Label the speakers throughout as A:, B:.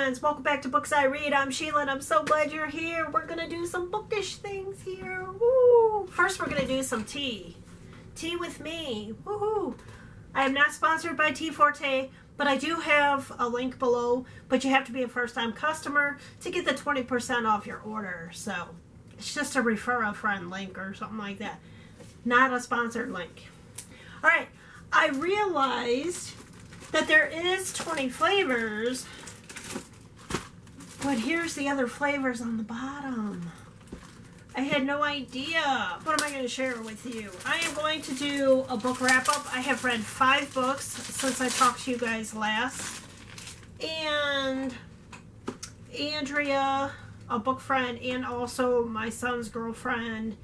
A: friends, welcome back to Books I Read. I'm Sheila and I'm so glad you're here. We're gonna do some bookish things here. Woo! First we're gonna do some tea. Tea with me. Woohoo! I am not sponsored by Tea Forte, but I do have a link below, but you have to be a first-time customer to get the 20% off your order. So it's just a refer a friend link or something like that. Not a sponsored link. Alright, I realized that there is 20 flavors, but here's the other flavors on the bottom. I had no idea. What am I going to share with you? I am going to do a book wrap-up. I have read 5 books since I talked to you guys last. And Andrea, a book friend, and also my son's girlfriend,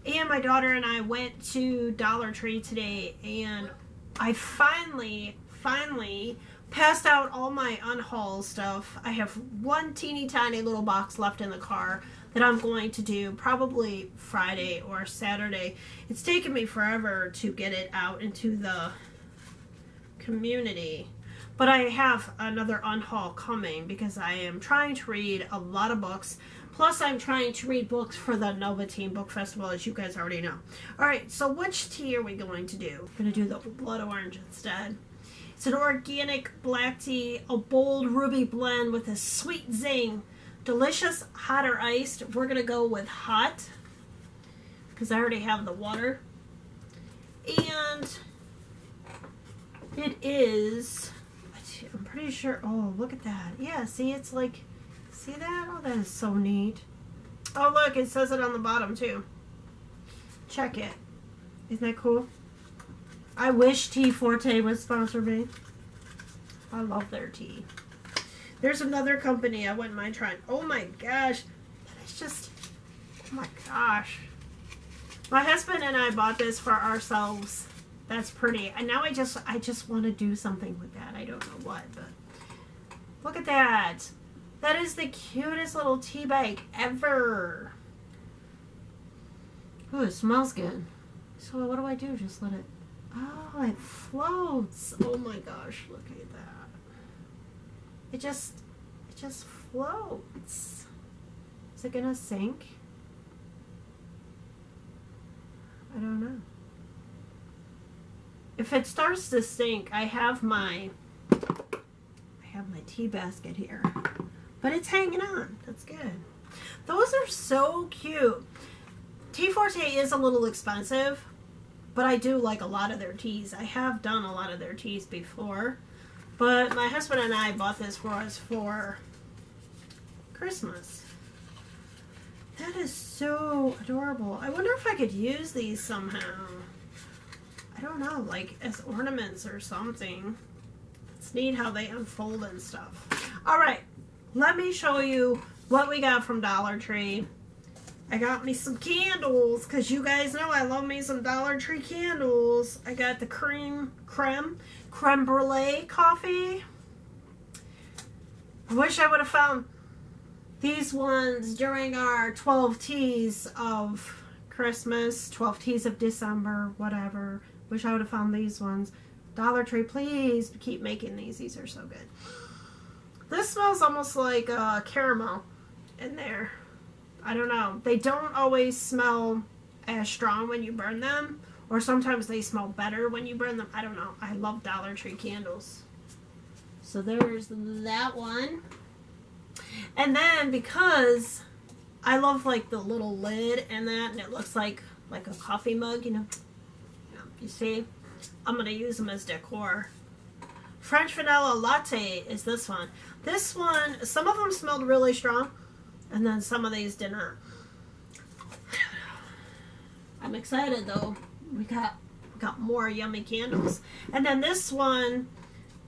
A: and my daughter and I went to Dollar Tree today, and I finally passed out all my unhaul stuff. I have one teeny tiny little box left in the car that I'm going to do probably Friday or Saturday. It's taken me forever to get it out into the community, but I have another unhaul coming because I am trying to read a lot of books. Plus, I'm trying to read books for the Nova Teen Book Festival, as you guys already know. Alright, so which tea are we going to do? We're going to do the blood orange instead. It's an organic black tea, a bold ruby blend with a sweet zing. Delicious, hot or iced. We're going to go with hot, because I already have the water. And it is, I'm pretty sure, oh, look at that. Yeah, see, it's like, see that? Oh, that is so neat. Oh, look, it says it on the bottom, too. Check it. Isn't that cool? I wish Tea Forte would sponsor me. I love their tea. There's another company I wouldn't mind trying. Oh, my gosh. That is just, oh, my gosh. My husband and I bought this for ourselves. That's pretty. And now I just want to do something with that. I don't know what, but look at that. That is the cutest little tea bag ever. Ooh, it smells good. So what do I do? Just let it... Oh, it floats. Oh my gosh, look at that. It just floats. Is it gonna sink? I don't know. If it starts to sink, I have my tea basket here. But it's hanging on. That's good. Those are so cute. Tea Forte is a little expensive, but I do like a lot of their teas. I have done a lot of their teas before, but my husband and I bought this for us for Christmas. That is so adorable. I wonder if I could use these somehow. I don't know, like as ornaments or something. It's neat how they unfold and stuff. Alright, let me show you what we got from Dollar Tree. I got me some candles, because you guys know I love me some Dollar Tree candles. I got the creme brulee coffee. I wish I would have found these ones during our 12 teas of Christmas, 12 teas of December, whatever. Wish I would have found these ones. Dollar Tree, please keep making these. These are so good. This smells almost like caramel in there. I don't know. They don't always smell as strong when you burn them, or sometimes they smell better when you burn them. I don't know. I love Dollar Tree candles. So there's that one. And then because I love like the little lid and that, and it looks like a coffee mug, you know. You see? I'm going to use them as decor. French vanilla latte is this one. This one, some of them smelled really strong, and then some of these did not. I'm excited though. We got more yummy candles. And then this one,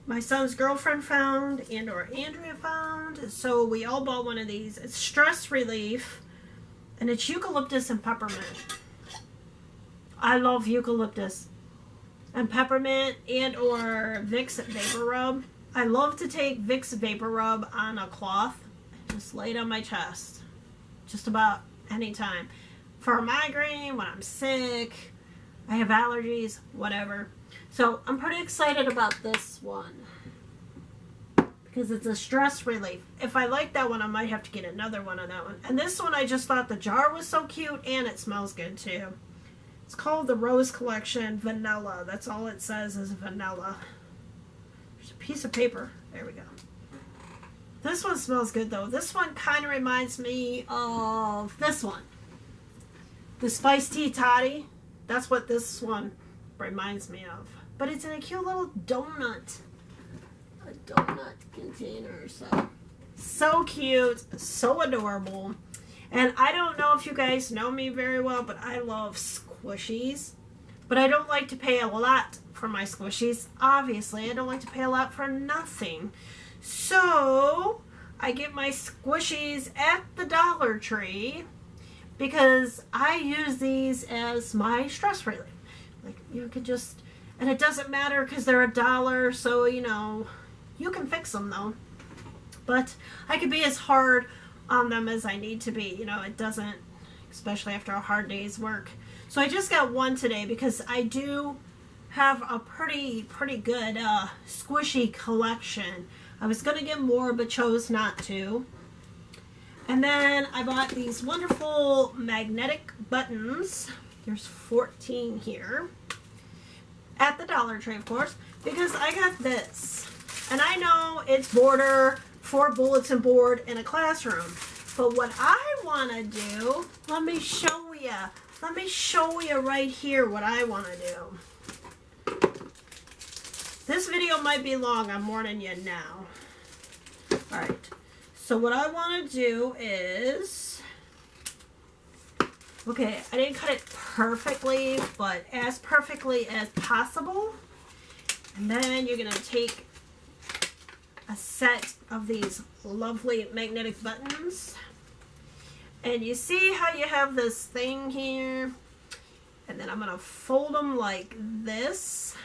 A: my son's girlfriend found, or Andrea found. So we all bought one of these. It's stress relief, and it's eucalyptus and peppermint. I love eucalyptus and peppermint, and or Vicks Vapor Rub. I love to take Vicks Vapor Rub on a cloth and just lay it on my chest. Just about any time. For a migraine, when I'm sick, I have allergies, whatever. So I'm pretty excited about this one. because it's a stress relief. If I like that one, I might have to get another one of that one. And this one, I just thought the jar was so cute, and it smells good too. It's called the Rose Collection Vanilla. That's all it says is vanilla. There's a piece of paper. There we go. This one smells good though. This one kind of reminds me of this one. The Spiced Tea Toddy. That's what this one reminds me of. But it's in a cute little donut. A donut container. So cute. So adorable. And I don't know if you guys know me very well, but I love squishies. But I don't like to pay a lot for my squishies. Obviously, I don't like to pay a lot for nothing. So I get my squishies at the Dollar Tree because I use these as my stress relief. Like, you can just, and it doesn't matter because they're $1, so you know, you can fix them though. But I can be as hard on them as I need to be. You know, it doesn't, especially after a hard day's work. So I just got one today because I do have a pretty good squishy collection. I was going to get more but chose not to. And then I bought these wonderful magnetic buttons. There's 14 here. At the Dollar Tree, of course, because I got this. And I know it's border for bulletin board in a classroom. But what I want to do, let me show you. Let me show you right here what I want to do. This video might be long. I'm warning you now. Alright. So what I want to do is... Okay, I didn't cut it perfectly, but as perfectly as possible. And then you're going to take a set of these lovely magnetic buttons. And you see how you have this thing here? And then I'm going to fold them like this.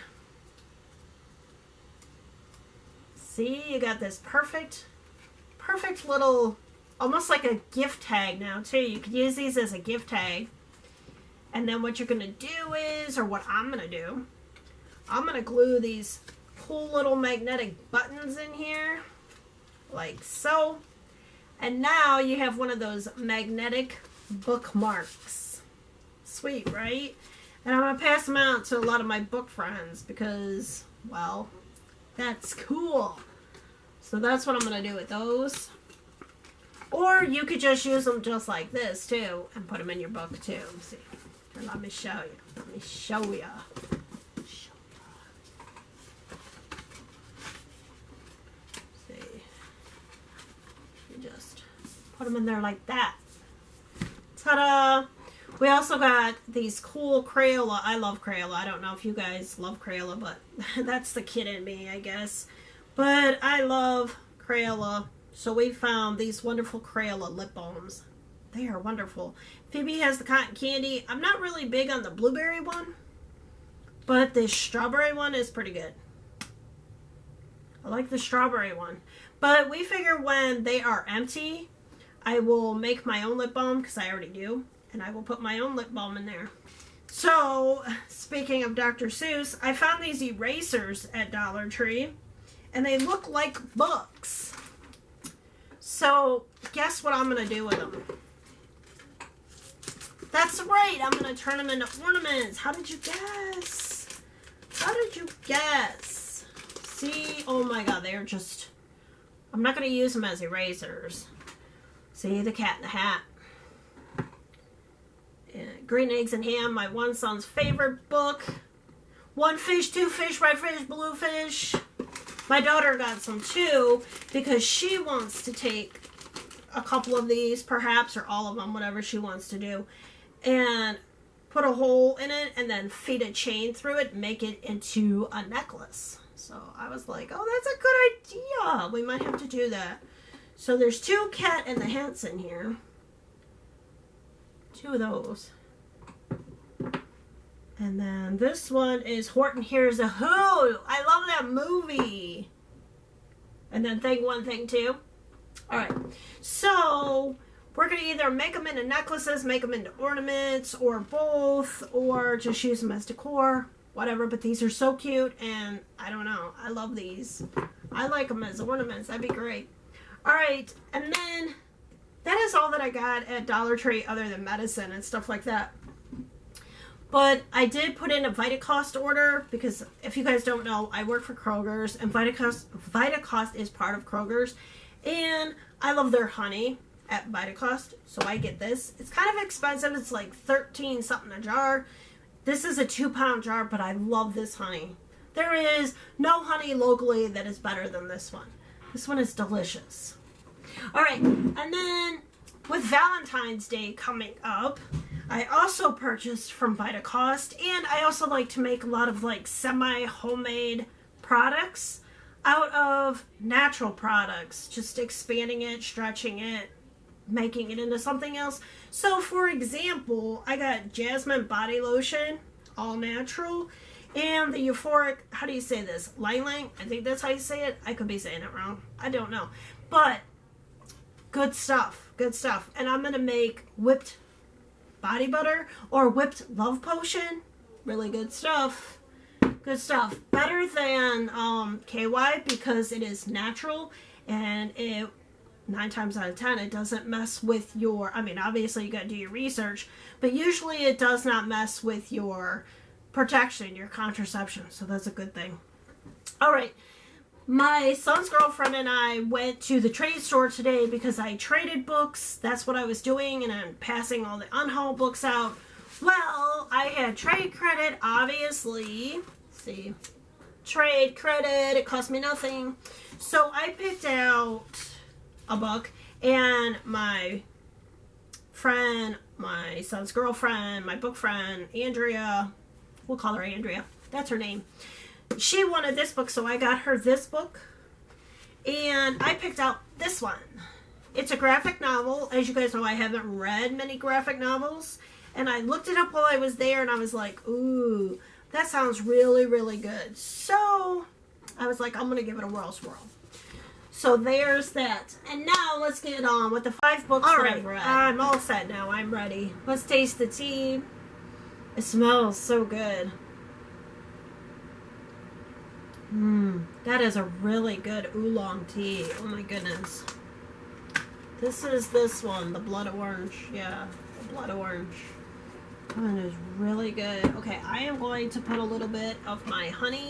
A: See, you got this perfect little, almost like a gift tag now too. You could use these as a gift tag. And then what you're going to do is, or what I'm going to do, I'm going to glue these cool little magnetic buttons in here. Like so. And now you have one of those magnetic bookmarks. Sweet, right? And I'm going to pass them out to a lot of my book friends because, well, that's cool. So that's what I'm going to do with those. Or you could just use them just like this too and put them in your book too. See, and let me show you. Let me show you. Put them in there like that. Ta-da! We also got these cool Crayola. I love Crayola. I don't know if you guys love Crayola, but that's the kid in me, I guess. But I love Crayola. So we found these wonderful Crayola lip balms. They are wonderful. Phoebe has the cotton candy. I'm not really big on the blueberry one, but the strawberry one is pretty good. I like the strawberry one. But we figure when they are empty, I will make my own lip balm because I already do. And I will put my own lip balm in there. So, speaking of Dr. Seuss, I found these erasers at Dollar Tree. And they look like books. So, guess what I'm going to do with them? That's right, I'm going to turn them into ornaments. How did you guess? How did you guess? See? Oh my god, they're just... I'm not going to use them as erasers. See, the Cat in the Hat. Yeah, Green Eggs and Ham, my one son's favorite book. One fish, two fish, red fish, blue fish. My daughter got some too because she wants to take a couple of these, perhaps, or all of them, whatever she wants to do, and put a hole in it and then feed a chain through it and make it into a necklace. So I was like, oh, that's a good idea. We might have to do that. So there's two Cat in the Hats in here. Two of those. And then this one is Horton Hears a Who. I love that movie. And then thing one, thing two. Alright. So we're going to either make them into necklaces, make them into ornaments, or both, or just use them as decor. whatever, but these are so cute, and I don't know. I love these. I like them as ornaments. That'd be great. All right, and then that is all that I got at Dollar Tree other than medicine and stuff like that. But I did put in a Vitacost order because if you guys don't know, I work for Kroger's, and Vitacost is part of Kroger's, and I love their honey at Vitacost, so I get this. It's kind of expensive. It's like 13 something a jar. This is a 2-pound jar, but I love this honey. There is no honey locally that is better than this one. This one is delicious. All right, and then with Valentine's Day coming up, I also purchased from Vitacost, and I also like to make a lot of like semi-homemade products out of natural products, just expanding it, stretching it, making it into something else. So for example, I got jasmine body lotion, all natural, and the euphoric, how do you say this? Lilang? I think that's how you say it. I could be saying it wrong. I don't know. But good stuff. Good stuff. And I'm going to make whipped body butter or whipped love potion. Really good stuff. Good stuff. Better than KY because it is natural, and it 9 times out of 10 it doesn't mess with your, I mean, obviously you got to do your research, but usually it does not mess with your protection, your contraception, so that's a good thing. All right, my son's girlfriend and I went to the trade store today because I traded books. That's what I was doing, and I'm passing all the unhauled books out. Well, I had trade credit, obviously. Let's see, trade credit, it cost me nothing. So I picked out a book, and my friend, my son's girlfriend, my book friend, Andrea, we'll call her Andrea, that's her name. She wanted this book, so I got her this book, and I picked out this one. It's a graphic novel. As you guys know, I haven't read many graphic novels, and I looked it up while I was there, and I was like, ooh, that sounds really, really good. So I was like, I'm going to give it a whirl swirl. So there's that. And now let's get on with the 5 books that I've read. I'm all set now. I'm ready. Let's taste the tea. It smells so good. That is a really good oolong tea. Oh my goodness. This is this one, the blood orange. Yeah, the blood orange. That one is really good. Okay, I am going to put a little bit of my honey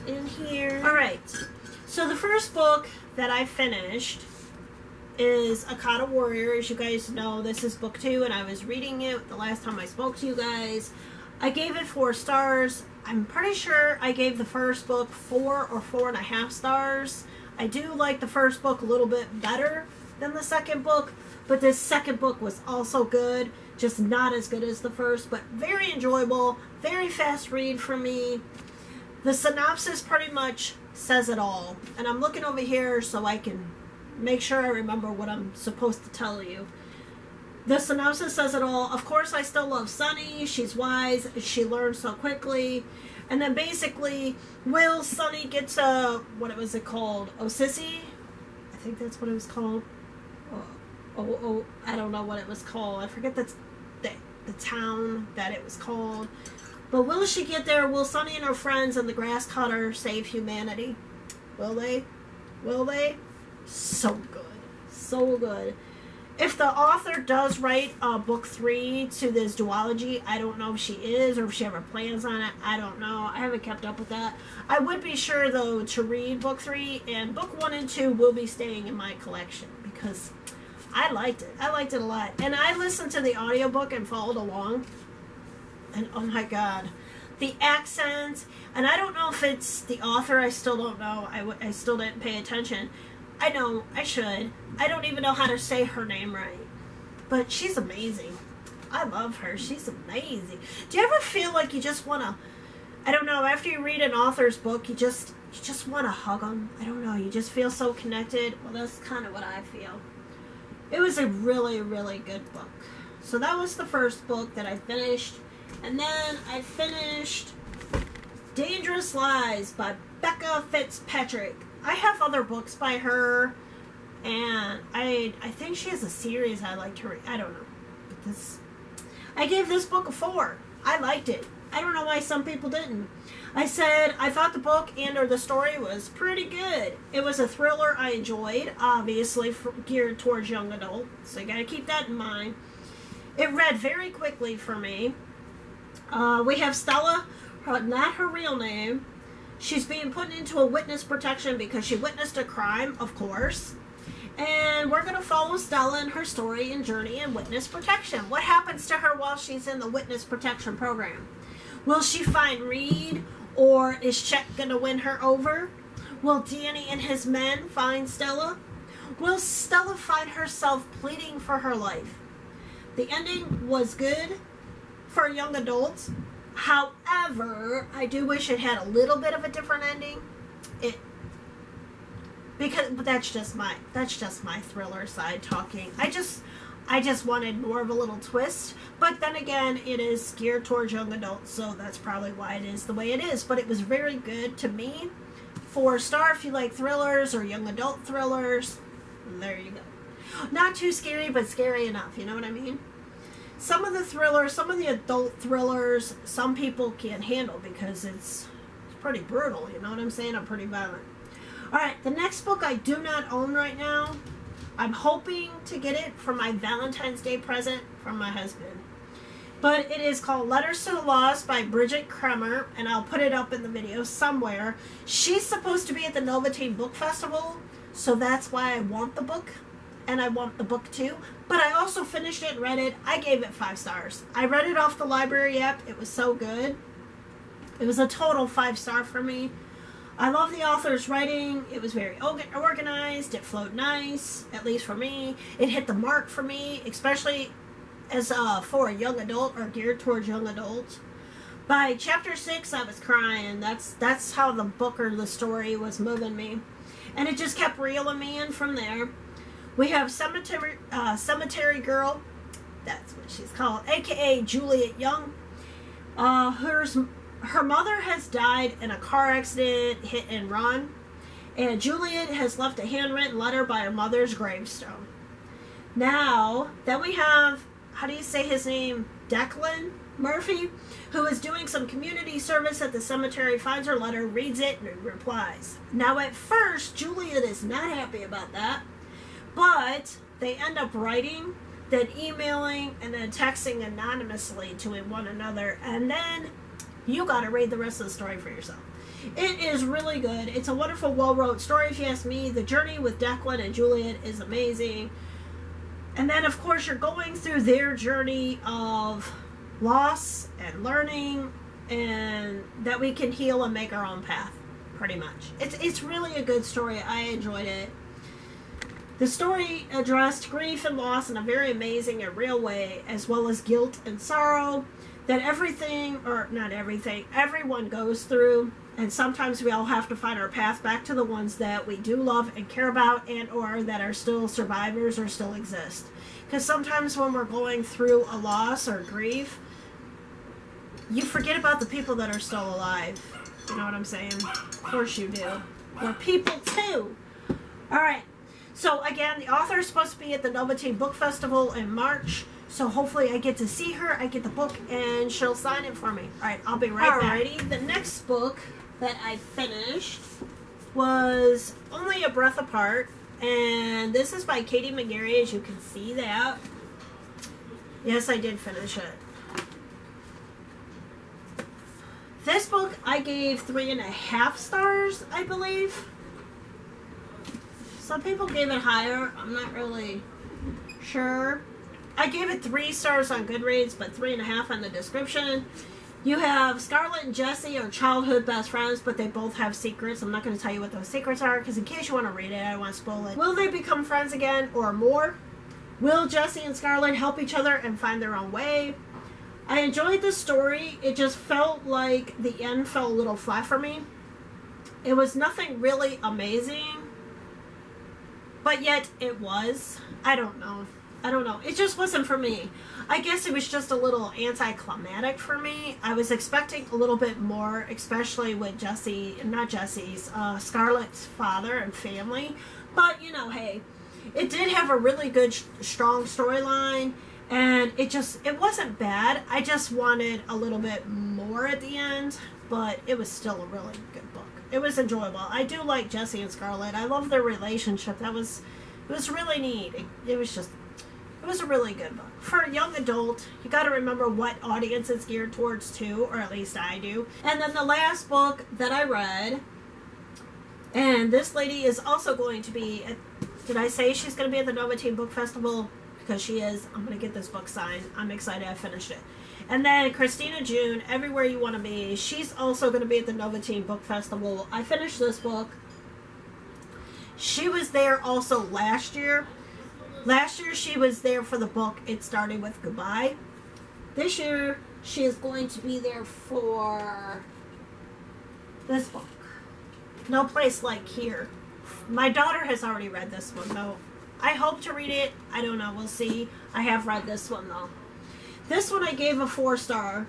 A: in here. All right. So the first book that I finished is a Cotta Warrior. As you guys know, this is book 2, and I was reading it the last time I spoke to you guys. I gave it 4 stars. I'm pretty sure I gave the first book 4 or 4.5 stars. I do like the first book a little bit better than the second book, but this second book was also good, just not as good as the first, but very enjoyable, very fast read for me. The synopsis pretty much says it all, and I'm looking over here so I can make sure I remember what I'm supposed to tell you. The synopsis says it all. Of course, I still love Sunny. She's wise. She learns so quickly. And then basically, will Sunny get to, what was it called? Osisi? I think that's what it was called. I don't know what it was called. I forget the town that it was called. But will she get there? Will Sunny and her friends and the grass cutter save humanity? Will they? Will they? So good. So good. If the author does write book 3 to this duology, I don't know if she is or if she ever plans on it. I don't know. I haven't kept up with that. I would be sure, though, to read book 3, and book 1 and 2 will be staying in my collection because I liked it. I liked it a lot. And I listened to the audiobook and followed along. And oh my God, the accent. And I don't know if it's the author. I still don't know. I still didn't pay attention. I know, I should. I don't even know how to say her name right. But she's amazing. I love her. She's amazing. Do you ever feel like you just want to, I don't know, after you read an author's book, you just want to hug them? I don't know. You just feel so connected. Well, that's kind of what I feel. It was a really, really good book. So that was the first book that I finished. And then I finished Dangerous Lies by Becca Fitzpatrick. I have other books by her, and I think she has a series I like to read. I don't know. But I gave this book a 4. I liked it. I don't know why some people didn't. I said I thought the book and or the story was pretty good. It was a thriller I enjoyed, obviously geared towards young adult, so you gotta keep that in mind. It read very quickly for me. We have Stella, not her real name. She's being put into a witness protection because she witnessed a crime, of course. And we're going to follow Stella and her story and journey in witness protection. What happens to her while she's in the witness protection program? Will she find Reed, or is Chet going to win her over? Will Danny and his men find Stella? Will Stella find herself pleading for her life? The ending was good for young adults. However, I do wish it had a little bit of a different ending. But that's just my thriller side talking. I just wanted more of a little twist. But then again, it is geared towards young adults, so that's probably why it is the way it is. But it was very good to me. 4-star if you like thrillers or young adult thrillers. There you go. Not too scary, but scary enough. You know what I mean? Some of the thrillers, some of the adult thrillers, some people can't handle because it's pretty brutal. You know what I'm saying? I'm pretty violent. Alright, the next book I do not own right now. I'm hoping to get it for my Valentine's Day present from my husband. But it is called Letters to the Lost by Bridget Kremer, and I'll put it up in the video somewhere. She's supposed to be at the Nova Teen Book Festival, so that's why I want the book. And I want the book too. But I also finished it and read it. I gave it 5 stars. I read it off the library app. It was so good. It was a total 5-star for me. I love the author's writing. It was very organized. It flowed nice, at least for me. It hit the mark for me, especially as for a young adult or geared towards young adults. By chapter 6, I was crying. That's how the book or the story was moving me. And it just kept reeling me in from there. We have Cemetery Girl. That's what she's called, a.k.a. Juliet Young. Her mother has died in a car accident, hit and run. And Juliet has left a handwritten letter by her mother's gravestone. Now, then we have, how do you say his name? Declan Murphy, who is doing some community service at the cemetery, finds her letter, reads it, and replies. Now, at first, Juliet is not happy about that. But they end up writing, then emailing, and then texting anonymously to one another. And then you got to read the rest of the story for yourself. It is really good. It's a wonderful, well-wrote story, if you ask me. The journey with Declan and Juliet is amazing. And then, of course, you're going through their journey of loss and learning, and that we can heal and make our own path, pretty much. It's really a good story. I enjoyed it. The story addressed grief and loss in a very amazing and real way, as well as guilt and sorrow that everyone goes through, and sometimes we all have to find our path back to the ones that we do love and care about, and or that are still survivors or still exist. Because sometimes when we're going through a loss or grief, you forget about the people that are still alive. You know what I'm saying? Of course you do. We're people too. Alright. So again, the author is supposed to be at the Nova Teen Book Festival in March. So hopefully I get to see her, I get the book, and she'll sign it for me. Alright, I'll be right back. Alrighty, the next book that I finished was Only a Breath Apart. And this is by Katie McGarry, as you can see that. Yes, I did finish it. This book I gave 3.5 stars, I believe. Some people gave it higher. I'm not really sure. I gave it 3 stars on Goodreads, but 3.5 on the description. You have Scarlett and Jesse are childhood best friends, but they both have secrets. I'm not going to tell you what those secrets are, because in case you want to read it, I don't want to spoil it. Will they become friends again or more? Will Jesse and Scarlett help each other and find their own way? I enjoyed the story. It just felt like the end fell a little flat for me. It was nothing really amazing, but yet it was. I don't know. It just wasn't for me. I guess it was just a little anticlimactic for me. I was expecting a little bit more, especially with Scarlett's father and family. But, you know, hey, it did have a really good, strong storyline. And it wasn't bad. I just wanted a little bit more more at the end, but it was still a really good book. It was enjoyable. I do like Jesse and Scarlett. I love their relationship. It was really neat. It was a really good book. For a young adult, you got to remember what audience it's geared towards too, or at least I do. And then the last book that I read, and this lady is also going to be, did I say she's going to be at the Nova Teen Book Festival? Because she is. I'm going to get this book signed. I'm excited I finished it. And then Christina June, Everywhere You Want to Be. She's also going to be at the Nova Teen Book Festival. I finished this book. She was there also last year. Last year she was there for the book It Started With Goodbye. This year she is going to be there for this book, No Place Like Here. My daughter has already read this one though. I hope to read it. I don't know. We'll see. I have read this one though. This one I gave a 4-star.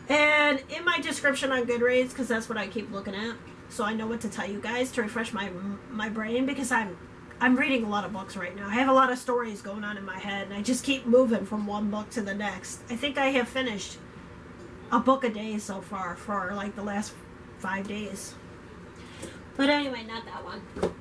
A: And in my description on Goodreads, because that's what I keep looking at, so I know what to tell you guys to refresh my brain, because I'm reading a lot of books right now. I have a lot of stories going on in my head, and I just keep moving from one book to the next. I think I have finished a book a day so far for like the last 5 days. But anyway, not that one.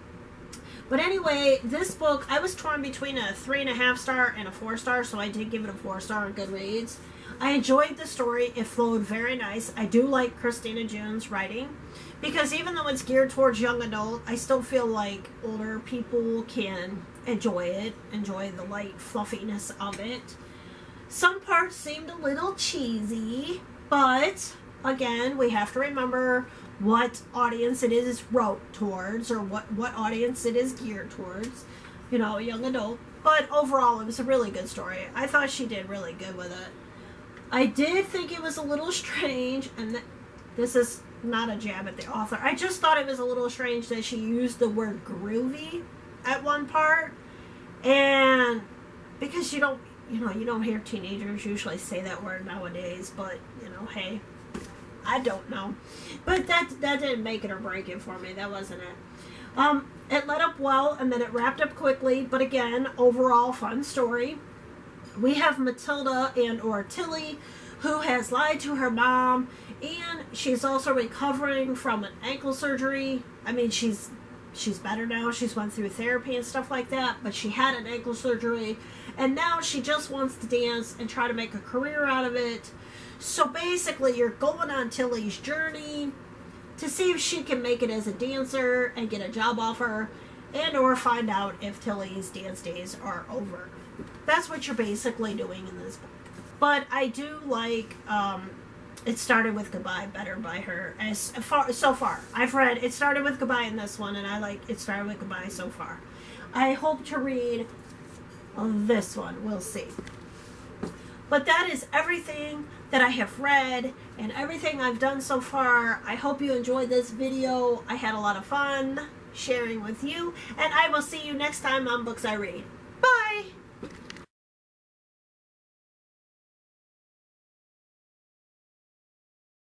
A: But anyway, this book, I was torn between a 3.5-star and a 4-star, so I did give it a 4-star on Goodreads. I enjoyed the story. It flowed very nice. I do like Christina June's writing, because even though it's geared towards young adult, I still feel like older people can enjoy it, enjoy the light fluffiness of it. Some parts seemed a little cheesy, but again, we have to remember what audience it is wrote towards, or what audience it is geared towards, you know, young adult. But overall, it was a really good story. I thought she did really good with it. I did think it was a little strange, and this is not a jab at the author. I just thought it was a little strange that she used the word groovy at one part, and because you don't hear teenagers usually say that word nowadays, but hey, I don't know. But that didn't make it or break it for me. That wasn't it. It let up well, and then it wrapped up quickly, but again, overall fun story. We have Matilda or Tilly, who has lied to her mom, and she's also recovering from an ankle surgery. I mean, she's better now. She's went through therapy and stuff like that, but she had an ankle surgery, and now she just wants to dance and try to make a career out of it. So basically, you're going on Tilly's journey to see if she can make it as a dancer and get a job offer, and or find out if Tilly's dance days are over. That's what you're basically doing in this book. But I do like It Started With Goodbye better by her so far. I've read It Started With Goodbye in this one, and I like It Started With Goodbye so far. I hope to read this one. We'll see. But that is everything that I have read and everything I've done so far. I hope you enjoyed this video. I had a lot of fun sharing with you, and I will see you next time on Books I Read.